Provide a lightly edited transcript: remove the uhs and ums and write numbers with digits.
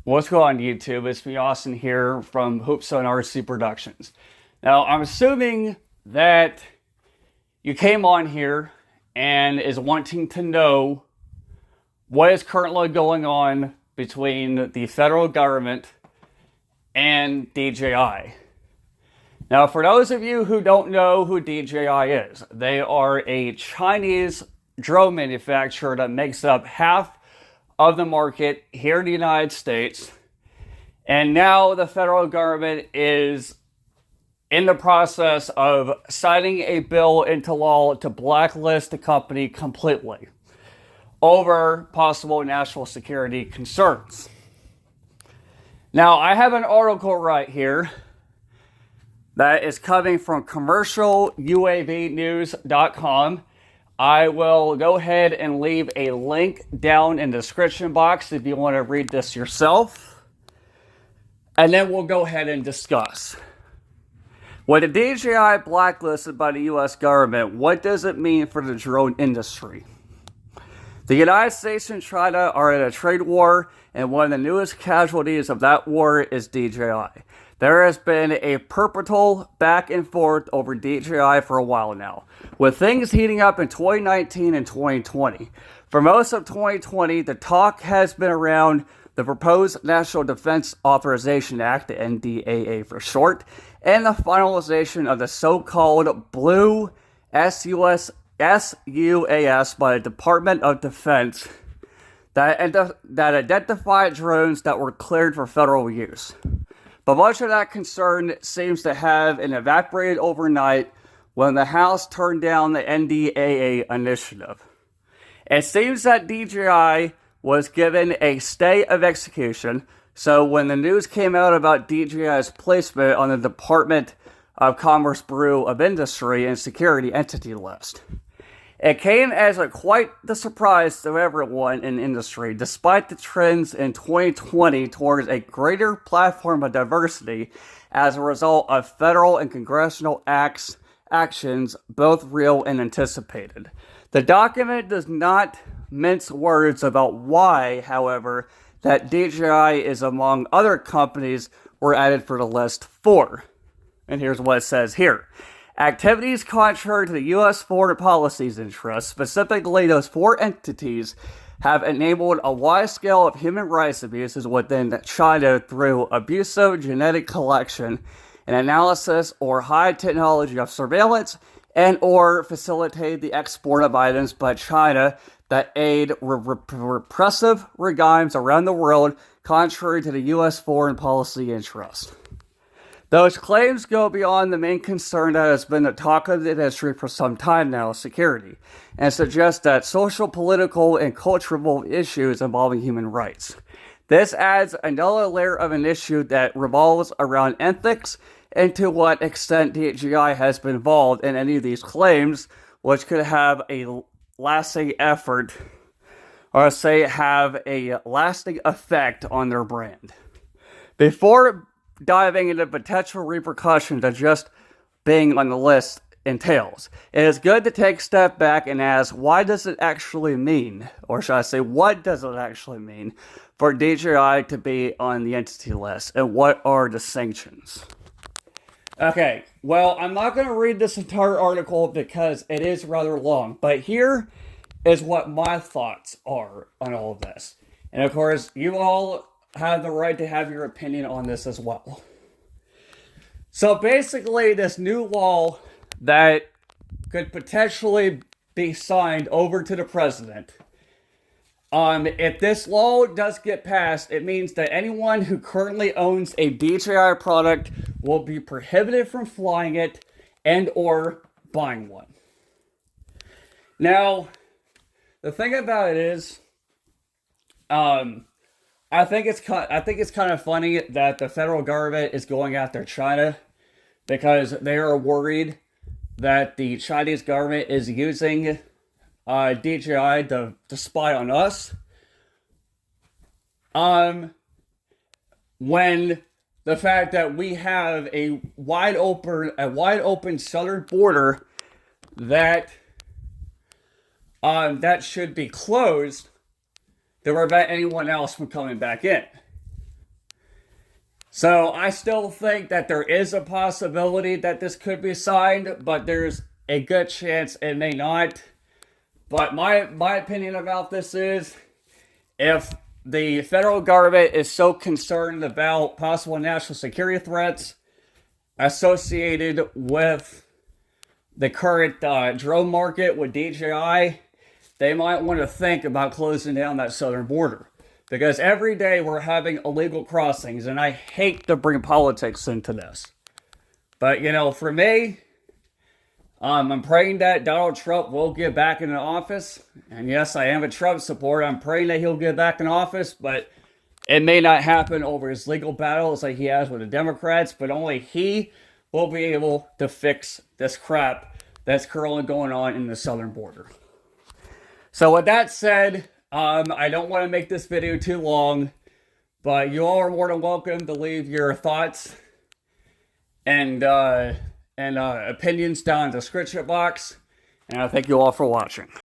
What's going on YouTube? It's me, Austin, here from Hoops on RC Productions. Now, I'm assuming that you came on here and is wanting to know what is currently going on between the federal government and DJI. Now, for those of you who don't know who DJI is, they are a Chinese drone manufacturer that makes up half of the market here in the United States. And now the federal government is in the process of signing a bill into law to blacklist the company completely over possible national security concerns. Now, I have an article right here that is coming from commercialuavnews.com. I will go ahead and leave a link down in the description box if you want to read this yourself. And then we'll go ahead and discuss. With the DJI blacklisted by the U.S. government, what does it mean for the drone industry? The United States and China are in a trade war, and one of the newest casualties of that war is DJI. There has been a perpetual back and forth over DJI for a while now, with things heating up in 2019 and 2020. For most of 2020, the talk has been around the proposed National Defense Authorization Act, the NDAA for short, and the finalization of the so-called Blue SUAS by the Department of Defense that identified drones that were cleared for federal use. But much of that concern seems to have evaporated overnight when the House turned down the NDAA initiative. It seems that DJI was given a stay of execution, so when the news came out about DJI's placement on the Department of Commerce Bureau of Industry and Security Entity List, it came as quite the surprise to everyone in industry, despite the trends in 2020 towards a greater platform of diversity as a result of federal and congressional actions, both real and anticipated. The document does not mince words about why, however, that DJI is among other companies were added for the list for. And here's what it says here. Activities contrary to the U.S. foreign policy's interests, specifically those four entities, have enabled a wide scale of human rights abuses within China through abusive genetic collection and analysis or high technology of surveillance and or facilitate the export of items by China that aid repressive regimes around the world contrary to the U.S. foreign policy interests. Those claims go beyond the main concern that has been the talk of the industry for some time now, security, and suggest that social, political, and cultural issues involving human rights. This adds another layer of an issue that revolves around ethics and to what extent DJI has been involved in any of these claims, which could have a lasting effort, or have a lasting effect on their brand. Before diving into potential repercussions that just being on the list entails, it is good to take a step back and ask, why does it actually mean, or should I say, what does it actually mean for DJI to be on the entity list, and what are the sanctions? Okay, well, I'm not going to read this entire article because it is rather long, but here is what my thoughts are on all of this. And of course, you all have the right to have your opinion on this as well. So basically, this new law that could potentially be signed over to the president, if this law does get passed, it means that anyone who currently owns a DJI product will be prohibited from flying it and or buying one. Now, the thing about it is, I think it's kind of funny that the federal government is going after China because they are worried that the Chinese government is using DJI to spy on us. When the fact that we have a wide open southern border that that should be closed to prevent anyone else from coming back in. So I still think that there is a possibility that this could be signed, but there's a good chance it may not. But my opinion about this is, if the federal government is so concerned about possible national security threats associated with the current drone market with DJI, they might want to think about closing down that southern border. Because every day we're having illegal crossings, and I hate to bring politics into this. But, you know, for me, I'm praying that Donald Trump will get back in the office. And yes, I am a Trump supporter. I'm praying that he'll get back in office, but it may not happen over his legal battles like he has with the Democrats, but only he will be able to fix this crap that's currently going on in the southern border. So with that said, I don't want to make this video too long, but you all are more than welcome to leave your thoughts and opinions down in the description box. And I thank you all for watching.